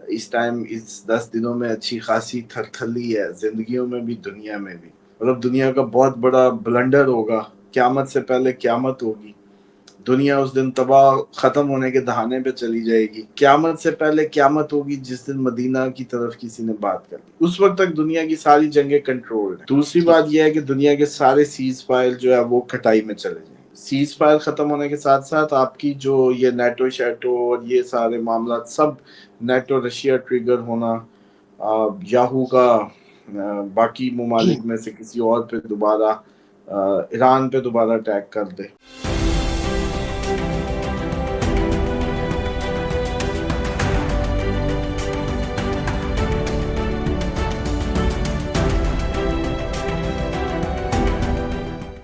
اس time اس 10 دنوں میں اچھی خاصی تھرتھلی ہے، زندگیوں میں بھی دنیا میں بھی۔ مطلب دنیا کا بہت بڑا بلنڈر ہوگا، قیامت سے پہلے قیامت ہوگی، دنیا اس دن تباہ ختم ہونے کے دہانے پہ چلی جائے گی۔ قیامت سے پہلے قیامت ہوگی جس دن مدینہ کی طرف کسی نے بات کر لی، اس وقت تک دنیا کی ساری جنگیں کنٹرول ہیں۔ دوسری بات یہ ہے کہ دنیا کے سارے سیز فائر جو ہے وہ کٹائی میں چلے جائیں۔ سیز فائر ختم ہونے کے ساتھ ساتھ آپ کی جو یہ نیٹو شیٹو اور یہ سارے معاملات سب، نیٹو رشیا ٹریگر ہونا، یاہو کا باقی ممالک میں سے کسی اور پہ دوبارہ، ایران پہ دوبارہ اٹیک کر دے۔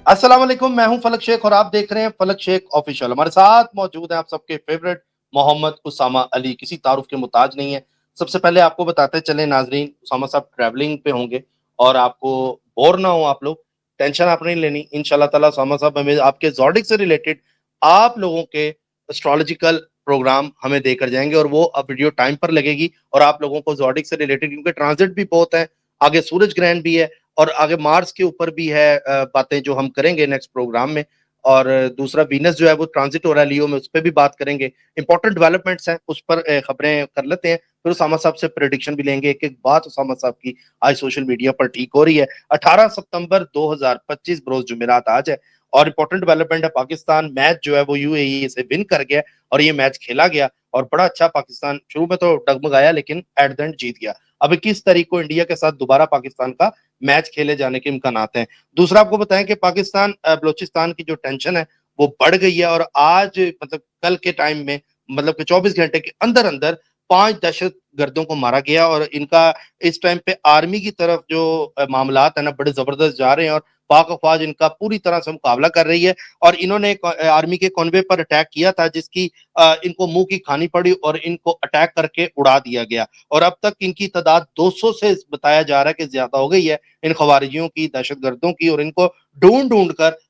السلام علیکم، میں ہوں فلک شیخ اور آپ دیکھ رہے ہیں فلک شیخ آفیشیل۔ ہمارے ساتھ موجود ہیں آپ سب کے فیورٹ محمد اسامہ علی، کسی تعارف کے محتاج نہیں ہے۔ سب سے پہلے آپ کو بتاتے چلیں ناظرین، اسامہ صاحب ٹریولنگ پہ ہوں گے اور آپ کو بور نہ ہو، آپ لوگ ٹینشن آپ نہیں لینی انشاءاللہ تعالیٰ۔ اسامہ صاحب ہمیں آپ کے زوڈک سے ریلیٹڈ آپ لوگوں کے اسٹرالوجیکل پروگرام ہمیں دے کر جائیں گے، اور وہ اب ویڈیو ٹائم پر لگے گی، اور آپ لوگوں کو زوڈک سے ریلیٹڈ، کیونکہ ٹرانزٹ بھی بہت ہے آگے، سورج گرہن بھی ہے اور آگے مارس کے اوپر بھی ہے باتیں جو ہم کریں گے نیکسٹ پروگرام میں، اور دوسرا وینس جو ہے وہ ٹرانزٹ ہو رہا ہے لیو میں، اس پہ بھی بات کریں گے۔ امپورٹنٹ ڈیولپمنٹس ہیں اس پر خبریں کر لیتے ہیں، پھر اسامہ صاحب سے پریڈکشن بھی لیں گے۔ ایک ایک بات اسامہ صاحب کی آج سوشل میڈیا پر ٹھیک ہو رہی ہے۔ 18 ستمبر 2025 بروز جمعرات آج ہے، اور امپورٹنٹ ڈیولپمنٹ ہے، پاکستان میچ جو ہے وہ یو اے ای سے ون کر گیا، اور یہ میچ کھیلا گیا اور بڑا اچھا پاکستان شروع میں تو ڈگمگایا لیکن ایٹ دی اینڈ جیت گیا۔ اب 21 تاریخ کو انڈیا کے ساتھ دوبارہ پاکستان کا میچ کھیلے جانے کے امکانات ہیں۔ دوسرا آپ کو بتائیں کہ پاکستان بلوچستان کی جو ٹینشن ہے وہ بڑھ گئی ہے، اور آج مطلب کل کے ٹائم میں مطلب کہ 24 گھنٹے کے اندر اندر 5 دہشت گردوں کو مارا گیا، اور ان کا اس ٹائم پہ آرمی کی طرف جو معاملات ہیں نا بڑے زبردست جا رہے ہیں، اور پاک افواج ان کا پوری طرح سے مقابلہ کر رہی ہے، اور انہوں نے آرمی کے کنوے پر اٹیک کیا تھا جس کی ان کو منہ کی کھانی پڑی، اور ان کو اٹیک کر کے اڑا دیا گیا، اور اب تک ان کی تعداد 200 سے بتایا جا رہا ہے کہ زیادہ ہو گئی ہے ان خوارجیوں کی، دہشت گردوں کی، اور ان کو ڈھونڈ ڈھونڈ کر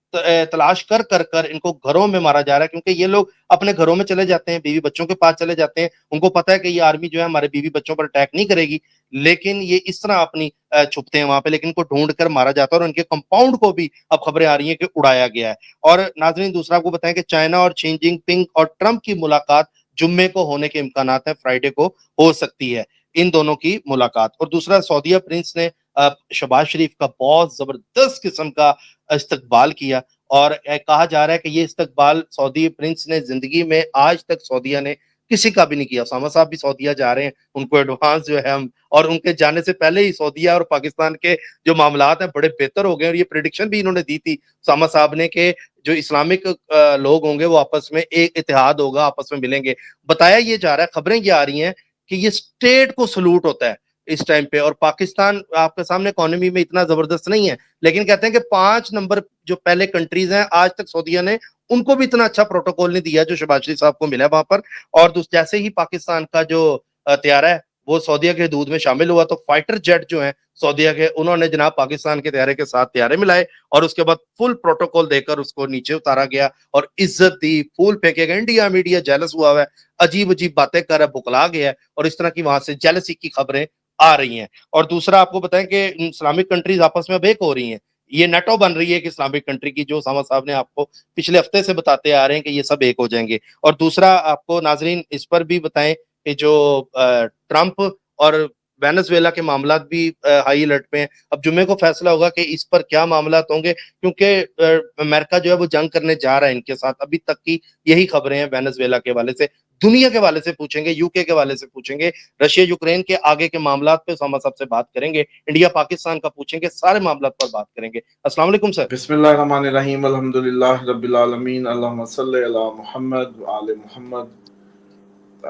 تلاش کر کر کر ان کو گھروں میں مارا جا رہا ہے، کیونکہ یہ لوگ اپنے گھروں میں چلے جاتے ہیں، بیوی بچوں کے پاس چلے جاتے ہیں، ان کو پتہ ہے کہ یہ آرمی جو ہے ہمارے بیوی بچوں پر اٹیک نہیں کرے گی، لیکن یہ اس طرح اپنی چھپتے ہیں وہاں پہ، لیکن ان کو ڈھونڈ کر مارا جاتا ہے، اور ان کے کمپاؤنڈ کو بھی اب خبریں آ رہی ہیں کہ اڑایا گیا ہے۔ اور ناظرین دوسرا آپ کو بتائیں کہ چائنا اور شی جن پنگ اور ٹرمپ کی ملاقات جمعے کو ہونے کے امکانات ہیں، فرائیڈے کو ہو سکتی ہے ان دونوں کی ملاقات۔ اور دوسرا سعودیہ پرنس نے شہباز شریف کا بہت زبردست قسم کا استقبال کیا، اور کہا جا رہا ہے کہ یہ استقبال سعودی پرنس نے زندگی میں آج تک سعودیہ نے کسی کا بھی نہیں کیا۔ اسامہ صاحب بھی سعودیہ جا رہے ہیں، ان کو ایڈوانس جو ہے ہم، اور ان کے جانے سے پہلے ہی سعودیہ اور پاکستان کے جو معاملات ہیں بڑے بہتر ہو گئے، اور یہ پریڈکشن بھی انہوں نے دی تھی اسامہ صاحب نے کہ جو اسلامک لوگ ہوں گے وہ آپس میں ایک اتحاد ہوگا، آپس میں ملیں گے۔ بتایا یہ جا رہا ہے، خبریں یہ آ رہی ہیں کہ یہ اسٹیٹ کو سلوٹ ہوتا ہے اس ٹائم پہ، اور پاکستان آپ کے سامنے اکانومی میں اتنا زبردست نہیں ہے، لیکن کہتے ہیں کہ 5 نمبر جو پہلے کنٹریز ہیں آج تک سعودیہ نے ان کو بھی اتنا اچھا پروٹوکول نہیں دیا جو شہباز شریف صاحب کو ملا وہاں پر۔ اور جیسے ہی پاکستان کا جو طیارہ ہے وہ سعودیہ کے حدود میں شامل ہوا، تو فائٹر جیٹ جو ہیں سعودیہ کے، انہوں نے جناب پاکستان کے طیارے کے ساتھ طیارے ملائے، اور اس کے بعد فل پروٹوکول دے کر اس کو نیچے اتارا گیا اور عزت دی، پھول پھینکے گئے۔ انڈیا میڈیا جیلس ہوا ہوا ہے، عجیب عجیب باتیں کر رہا ہے، بکلا گیا ہے، اور اس طرح کی وہاں سے جیلسی کی خبریں آ رہی ہیں۔ اور دوسرا آپ کو بتائیں کہ اسلامک کنٹریز آپس میں اب ایک ہو رہی ہیں، یہ نیٹو بن رہی ہے کہ اسلامک کنٹری کی، جو اسامہ صاحب نے آپ کو پچھلے ہفتے سے بتاتے آ رہے ہیں کہ یہ سب ایک ہو جائیں گے۔ اور دوسرا آپ کو ناظرین اس پر بھی بتائیں کہ جو ٹرمپ اور وینزویلا کے معاملات بھی ہائی الرٹ پہ ہیں۔ اب جمعے کو فیصلہ ہوگا کہ اس پر کیا معاملات ہوں گے، کیونکہ امریکہ جو ہے وہ جنگ کرنے جا رہا ہے ان کے ساتھ، ابھی تک کی یہی خبریں ہیں وینزویلا کے حوالے سے۔ دنیا کے حوالے سے پوچھیں گے، یو کے حوالے سے پوچھیں گے، رشیا یوکرین کے آگے کے معاملات پہ اسامہ صاحب سے بات کریں گے، انڈیا پاکستان کا پوچھیں گے، سارے معاملات پر بات کریں گے۔ السلام علیکم سر۔ بسم اللہ الرحمن الرحیم، الحمدللہ رب العالمین، اللہم صلی علی محمد وآل محمد۔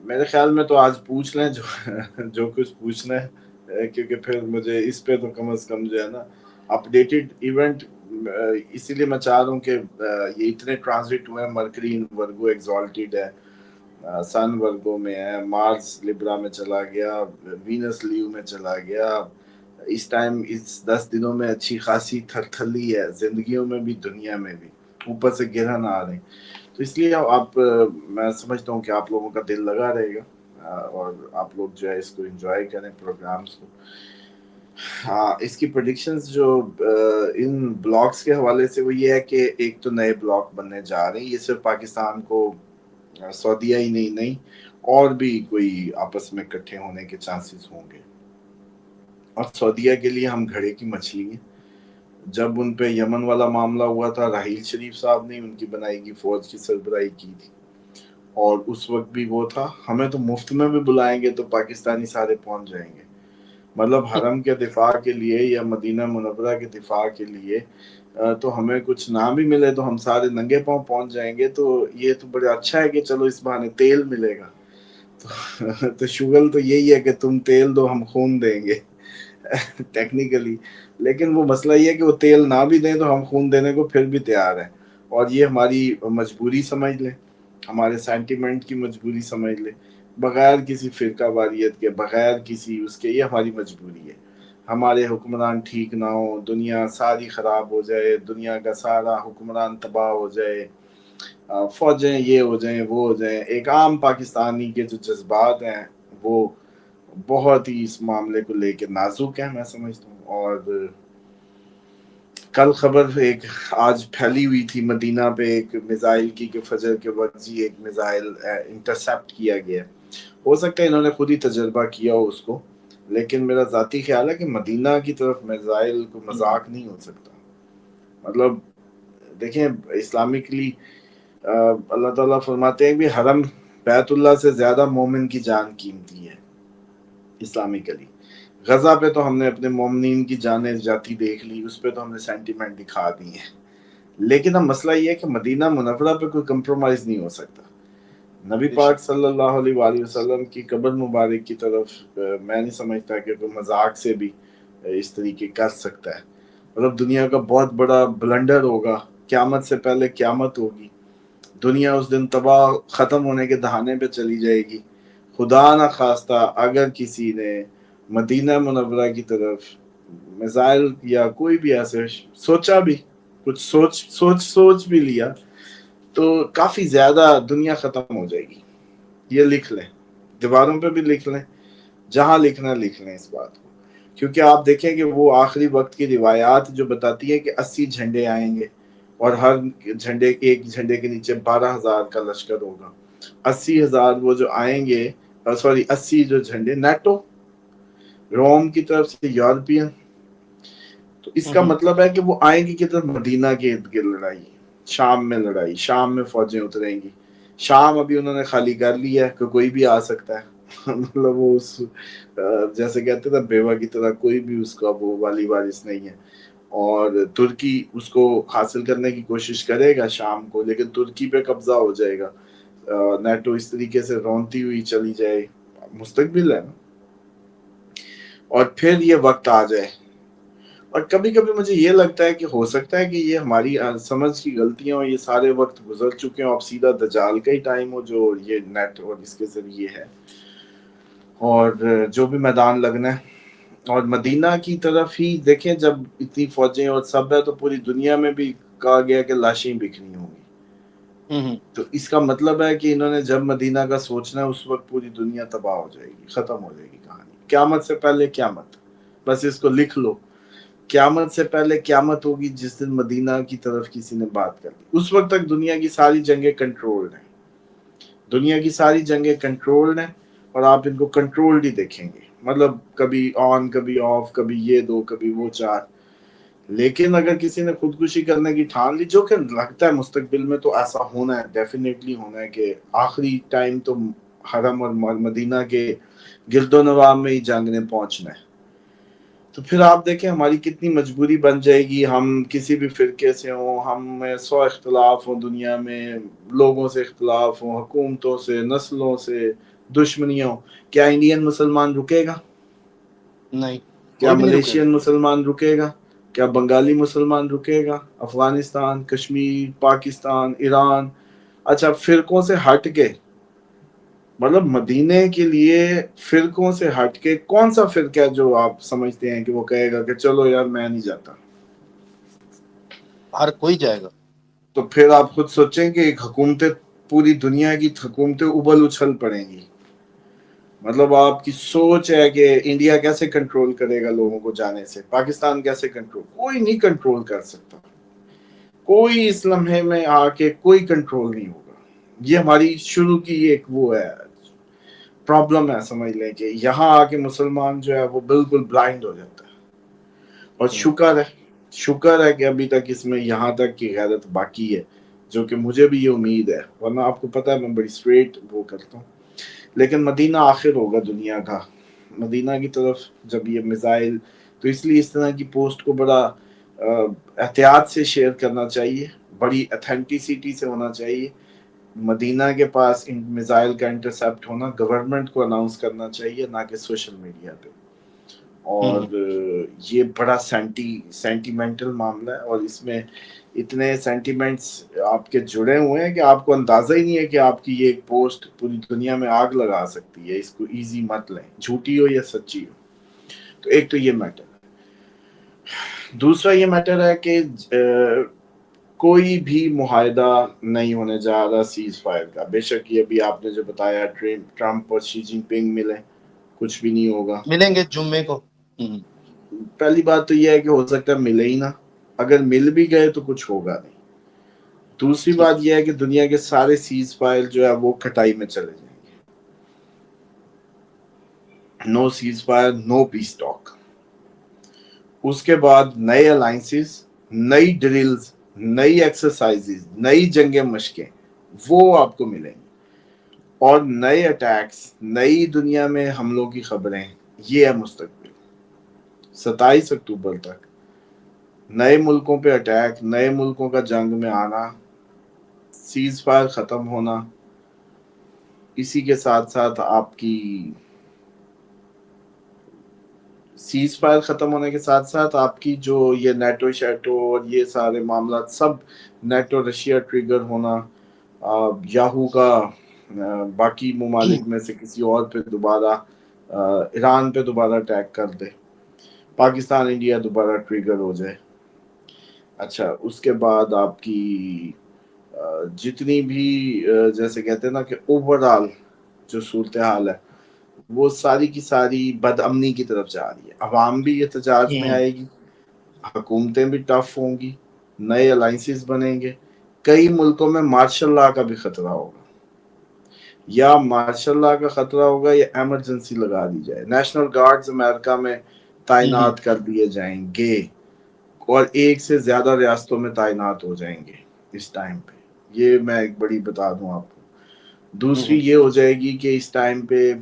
میرے خیال میں تو آج پوچھ لیں جو کچھ پوچھنا ہے، کیونکہ پھر مجھے اس پہ تو کم از کم جو ہے نا اپڈیٹڈ ایونٹ، اسی لیے میں چاہ رہا ہوں کہ یہ اتنے ٹرانزٹ ہوئے ہیں، مرکری ورگو ایگزالٹیڈ ہے، سن ورگو میں ہے، مارس لبرا میں چلا گیا، وینس لیو میں چلا گیا۔ اس ٹائم اس 10 دنوں میں اچھی خاصی تھرتھلی ہے، زندگیوں میں بھی دنیا میں بھی، اوپر سے گرہن آ رہے ہیں، تو اس لیے آپ میں سمجھتا ہوں کہ آپ لوگوں کا دل لگا رہے گا۔ اور آپ لوگ جو ہے اس کو انجوائے کریں پروگرامز کو. ہاں اس کی پریڈکشنز جو ان بلاکس کے حوالے سے وہ یہ ہے کہ ایک تو نئے بلاک بننے جا رہے ہیں. یہ صرف پاکستان کو سعودیہ ہی نہیں اور بھی کوئی آپس میں اکٹھے ہونے کے چانسز ہوں گے. اور سعودیہ کے لیے ہم گھڑے کی مچھلی ہیں. جب ان پہ یمن والا معاملہ ہوا تھا راحیل شریف صاحب نے ان کی بنائی گی فوج کی سربراہی کی تھی اور اس وقت بھی وہ تھا ہمیں تو مفت میں بھی بلائیں گے تو پاکستانی سارے پہنچ جائیں گے. مطلب حرم کے دفاع کے لیے یا مدینہ منورہ کے دفاع کے لیے تو ہمیں کچھ نہ بھی ملے تو ہم سارے ننگے پاؤں پہنچ جائیں گے. تو یہ تو بڑا اچھا ہے کہ چلو اس بہانے تیل ملے گا. تو شغل تو یہی ہے کہ تم تیل دو ہم خون دیں گے ٹیکنیکلی. لیکن وہ مسئلہ یہ ہے کہ وہ تیل نہ بھی دیں تو ہم خون دینے کو پھر بھی تیار ہیں. اور یہ ہماری مجبوری سمجھ لیں, ہمارے سینٹیمنٹ کی مجبوری سمجھ لیں, بغیر کسی فرقہ واریت کے بغیر کسی اس کے. یہ ہماری مجبوری ہے. ہمارے حکمران ٹھیک نہ ہو دنیا ساری خراب ہو جائے, دنیا کا سارا حکمران تباہ ہو جائے, فوجیں یہ ہو جائیں وہ ہو جائیں, ایک عام پاکستانی کے جو جذبات ہیں وہ بہت ہی اس معاملے کو لے کے نازک ہیں میں سمجھتا ہوں. اور کل خبر ایک آج پھیلی ہوئی تھی مدینہ پہ ایک میزائل کی کہ فجر کے وقت ہی ایک میزائل انٹرسپٹ کیا گیا. ہو سکتا ہے انہوں نے خود ہی تجربہ کیا ہو اس کو, لیکن میرا ذاتی خیال ہے کہ مدینہ کی طرف میزائل کو مذاق نہیں ہو سکتا. مطلب دیکھیں اسلامکلی اللہ تعالیٰ فرماتے ہیں کہ حرم بیت اللہ سے زیادہ مومن کی جان قیمتی ہے. اسلامکلی غزہ پہ تو ہم نے اپنے مومنین کی جانیں جاتی دیکھ لی, اس پہ تو ہم نے سینٹیمنٹ دکھا دی ہیں. لیکن اب مسئلہ یہ ہے کہ مدینہ منورہ پہ کوئی کمپرومائز نہیں ہو سکتا. نبی پاک صلی اللہ علیہ وآلہ وسلم کی قبر مبارک کی طرف میں نہیں سمجھتا کہ کوئی مذاق سے بھی اس طریقے کر سکتا ہے. مطلب دنیا کا بہت بڑا بلنڈر ہوگا, قیامت سے پہلے قیامت ہوگی, دنیا اس دن تباہ ختم ہونے کے دہانے پہ چلی جائے گی. خدا نہ خواستہ اگر کسی نے مدینہ منورہ کی طرف میزائل یا کوئی بھی ایسے سوچا بھی کچھ سوچ بھی لیا تو کافی زیادہ دنیا ختم ہو جائے گی. یہ لکھ لیں, دیواروں پہ بھی لکھ لیں, جہاں لکھنا لکھ لیں اس بات کو. کیونکہ آپ دیکھیں کہ وہ آخری وقت کی روایات جو بتاتی ہے کہ 80 جھنڈے آئیں گے اور ہر جھنڈے کے ایک جھنڈے کے نیچے 12,000 کا لشکر ہوگا. 80,000 وہ جو آئیں گے, 80 جو جھنڈے نیٹو روم کی طرف سے یورپین. تو اس کا مطلب ہے کہ وہ آئیں گی کدھر مدینہ کے ارد گرد لڑائی, شام میں لڑائی, شام میں فوجیں اتریں گی. شام ابھی انہوں نے خالی کر لیا ہے کہ کوئی بھی آ سکتا ہے. مطلب وہ اس جیسے کہتے تھے بیوہ کی طرح کوئی بھی اس کا وہ والی وارث نہیں ہے. اور ترکی اس کو حاصل کرنے کی کوشش کرے گا شام کو, لیکن ترکی پہ قبضہ ہو جائے گا. نیٹو اس طریقے سے رونتی ہوئی چلی جائے, مستقبل ہے نا. اور پھر یہ وقت آ جائے. اور کبھی کبھی مجھے یہ لگتا ہے کہ ہو سکتا ہے کہ یہ ہماری سمجھ کی غلطیاں اور یہ سارے وقت گزر چکے ہیں, اب سیدھا دجال کا ہی ٹائم ہو جو یہ نیٹ اور اس کے ذریعے ہے, اور جو بھی میدان لگنا ہے. اور مدینہ کی طرف ہی دیکھیں جب اتنی فوجیں اور سب ہے تو پوری دنیا میں بھی کہا گیا کہ لاشیں بکھری ہوں گی. تو اس کا مطلب ہے کہ انہوں نے جب مدینہ کا سوچنا ہے اس وقت پوری دنیا تباہ ہو جائے گی, ختم ہو جائے گی کہانی. قیامت سے پہلے قیامت, بس اس کو لکھ لو. قیامت سے پہلے قیامت ہوگی جس دن مدینہ کی طرف کسی نے بات کر دی. اس وقت تک دنیا کی ساری جنگیں کنٹرولڈ ہیں, دنیا کی ساری جنگیں کنٹرولڈ ہیں, اور آپ ان کو کنٹرولڈ ہی دیکھیں گے. مطلب کبھی آن کبھی آف, کبھی یہ دو کبھی وہ چار. لیکن اگر کسی نے خودکشی کرنے کی ٹھان لی, جو کہ لگتا ہے مستقبل میں تو ایسا ہونا ہے, ڈیفینیٹلی ہونا ہے کہ آخری ٹائم تو حرم اور مدینہ کے گرد و نواح میں ہی جنگ نے پہنچنا ہے. تو پھر آپ دیکھیں ہماری کتنی مجبوری بن جائے گی. ہم کسی بھی فرقے سے ہوں, ہم میں 100 اختلاف ہوں, دنیا میں لوگوں سے اختلاف ہوں, حکومتوں سے, نسلوں سے دشمنیوں, کیا انڈین مسلمان رکے گا؟ نہیں, کیا کوئی بھی نہیں رکے گا. ملیشین مسلمان رکے گا؟ کیا بنگالی مسلمان رکے گا؟ افغانستان, کشمیر, پاکستان, ایران, اچھا فرقوں سے ہٹ کے, مطلب مدینے کے لیے فرقوں سے ہٹ کے کون سا فرقہ ہے جو آپ سمجھتے ہیں کہ وہ کہے گا کہ چلو یار میں نہیں جاتا؟ ہر کوئی جائے گا. تو پھر آپ خود سوچیں کہ ایک حکومتیں پوری دنیا کی حکومتیں ابل اچھل پڑیں گی. مطلب آپ کی سوچ ہے کہ انڈیا کیسے کنٹرول کرے گا لوگوں کو جانے سے, پاکستان کیسے کنٹرول, کوئی نہیں کنٹرول کر سکتا, کوئی اس لمحے میں آ کے کوئی کنٹرول نہیں ہوگا. یہ ہماری شروع کی ایک وہ ہے پرابلم ہے, سمجھ لیں کہ یہاں آ کے مسلمان جو ہے وہ بالکل بلائنڈ ہو جاتا ہے. اور شکر ہے کہ ابھی تک اس میں یہاں تک کی غیرت باقی ہے, جو کہ مجھے بھی یہ امید ہے, ورنہ آپ کو پتہ ہے میں بڑی اسٹریٹ وہ کرتا ہوں. لیکن مدینہ آخر ہوگا دنیا کا, مدینہ کی طرف جب یہ میزائل, تو اس لیے اس طرح کی پوسٹ کو بڑا احتیاط سے شیئر کرنا چاہیے, بڑی اتھینٹسٹی سے ہونا چاہیے. مدینہ کے پاس میزائل کا انٹرسپٹ ہونا گورنمنٹ کو اناؤنس کرنا چاہیے, نہ کہ سوشل میڈیا پہ. اور یہ بڑا سینٹیمنٹل معاملہ ہے, اور اس میں اتنے سینٹیمنٹس آپ کے جڑے ہوئے ہیں کہ آپ کو اندازہ ہی نہیں ہے کہ آپ کی یہ ایک پوسٹ پوری دنیا میں آگ لگا سکتی ہے. اس کو ایزی مت لیں, جھوٹی ہو یا سچی ہو. تو ایک تو یہ میٹر ہے. دوسرا یہ میٹر ہے کہ کوئی بھی معاہدہ نہیں ہونے جا رہا سیز فائر کا. بے شک یہ بھی آپ نے جو بتایا ٹرمپ اور شی جن پنگ ملیں, کچھ بھی نہیں ہوگا. ملیں گے جمعے کو. پہلی بات تو یہ ہے کہ ہو سکتا ہے ملے ہی نہ, اگر مل بھی گئے تو کچھ ہوگا نہیں. دوسری بات یہ ہے کہ دنیا کے سارے سیز فائر جو ہے وہ کٹائی میں چلے جائیں گے. نو سیز فائر, نو پیس ٹاک. اس کے بعد نئے الائنسز, نئی ڈرلز, نئی ایکسرسائزز, نئی جنگیں مشقیں وہ آپ کو ملیں گی. اور نئے اٹیکس, نئی دنیا میں حملوں کی خبریں, یہ ہے مستقبل 27 اکتوبر تک. نئے ملکوں پہ اٹیک, نئے ملکوں کا جنگ میں آنا, سیز فائر ختم ہونا, اسی کے ساتھ ساتھ آپ کی سیز فائر ختم ہونے کے ساتھ ساتھ آپ کی جو یہ نیٹو شیٹو اور یہ سارے معاملات سب, نیٹو رشیا ٹریگر ہونا, یاہو کا باقی ممالک میں سے کسی اور پہ دوبارہ, ایران پہ دوبارہ اٹیک کر دے, پاکستان انڈیا دوبارہ ٹریگر ہو جائے. اچھا, اس کے بعد آپ کی جتنی بھی جیسے کہتے ہیں نا کہ اوور آل جو صورتحال ہے وہ ساری کی ساری بد امنی کی طرف جا رہی ہے. عوام بھی احتجاج میں آئے گی, حکومتیں بھی ٹف ہوں گی, نئے الائنسز بنیں گے. کئی ملکوں میں مارشل لاء کا بھی خطرہ ہوگا, یا مارشل لاء کا خطرہ ہوگا یا ایمرجنسی لگا دی جائے. نیشنل گارڈز امریکہ میں تعینات کر دیے جائیں گے, اور ایک سے زیادہ ریاستوں میں تعینات ہو جائیں گے اس ٹائم پہ. یہ میں ایک بڑی بتا دوں آپ کو. دوسری یہ ہو جائے گی کہ اس ٹائم پہ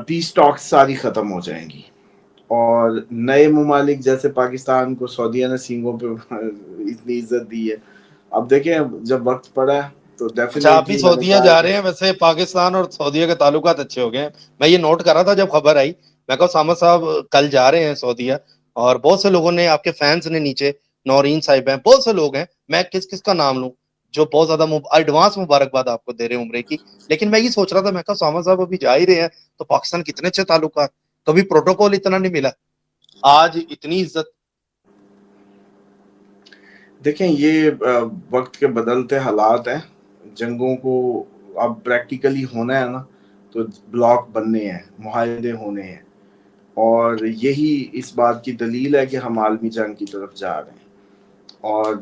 پیس ٹاکس ساری ختم ہو جائیں گی, اور نئے ممالک جیسے پاکستان کو سعودیہ نے سینگوں پہ اتنی عزت دی ہے. اب دیکھیں جب وقت پڑا ہے تو اچھا, آپ بھی ڈیفینیٹلی میں نے سعودیہ کہا جا کہ رہے ہیں. ویسے پاکستان اور سعودیہ کے تعلقات اچھے ہو گئے ہیں, میں یہ نوٹ کر رہا تھا جب خبر آئی. میں کہا اسامہ صاحب کل جا رہے ہیں سعودیہ, اور بہت سے لوگوں نے, آپ کے فینس نے نیچے, نورین صاحب ہیں, بہت سے لوگ ہیں, میں کس کس کا نام لوں, جو بہت زیادہ ایڈوانس مبارکباد آپ کو دے رہے ہیں عمرے کی. لیکن میں یہ سوچ رہا تھا, میں کہا اسامہ صاحب ابھی جا ہی رہے ہیں تو پاکستان کتنے اچھے تعلقات, کبھی پروٹوکول اتنا نہیں ملا, آج اتنی عزت. دیکھیں یہ وقت کے بدلتے حالات ہیں. جنگوں کو اب پریکٹیکلی ہونا ہے نا, تو بلاک بننے ہیں, معاہدے ہونے ہیں, اور یہی اس بات کی دلیل ہے کہ ہم عالمی جنگ کی طرف جا رہے ہیں. اور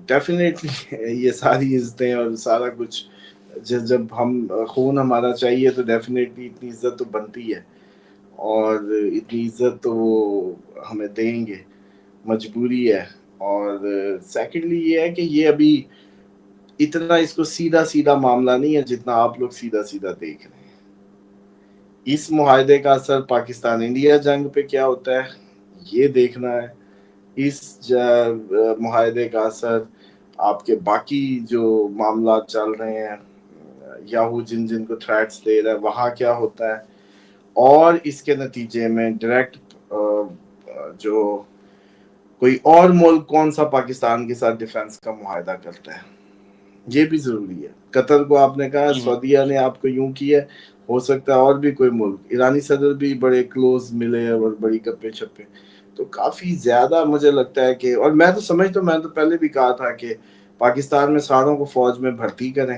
ڈیفینیٹلی یہ ساری عزتیں اور سارا کچھ جب ہم خون ہمارا چاہیے تو ڈیفینیٹلی اتنی عزت تو بنتی ہے, اور اتنی عزت تو وہ ہمیں دیں گے, مجبوری ہے. اور سیکنڈلی یہ ہے کہ یہ ابھی اتنا اس کو سیدھا سیدھا معاملہ نہیں ہے جتنا آپ لوگ سیدھا سیدھا دیکھ رہے ہیں. اس معاہدے کا اثر پاکستان انڈیا جنگ پہ کیا ہوتا ہے یہ دیکھنا ہے. اس معاہدے کا اثر آپ کے باقی جو معاملات چل رہے ہیں, یاہو جن کو تھریٹس دے رہا ہے وہاں کیا ہوتا ہے, اور اس کے نتیجے میں ڈائریکٹ جو کوئی اور ملک کون سا پاکستان کے ساتھ ڈیفنس کا معاہدہ کرتا ہے, یہ بھی ضروری ہے. قطر کو آپ نے کہا, سعودیہ نے آپ کو یوں کیا, ہو سکتا ہے اور بھی کوئی ملک, ایرانی صدر بھی بڑے کلوز ملے اور بڑی گپے چھپے. تو کافی زیادہ مجھے لگتا ہے کہ, اور میں تو سمجھتا ہوں, میں تو پہلے بھی کہا تھا کہ پاکستان میں ساروں کو فوج میں بھرتی کریں,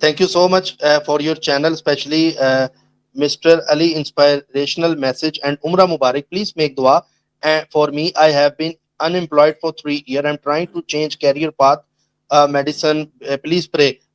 Thank you so much for your channel, especially Mr. Ali inspirational message and Umrah Mubarak. Please make dua for me. I have been unemployed for 3 years. I'm trying to change career path. Medicine. Please pray.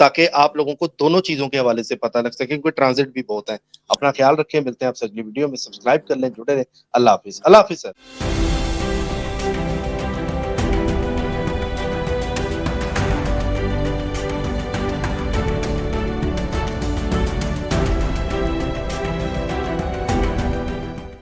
تاکہ آپ لوگوں کو دونوں چیزوں کے حوالے سے پتہ لگ سکے، کیونکہ ٹرانزٹ بھی بہت ہے. اپنا خیال رکھیں، ملتے ہیں آپ سے اگلی ویڈیو میں. سبسکرائب کر لیں، جڑے رہیں. اللہ حافظ. اللہ حافظ سر.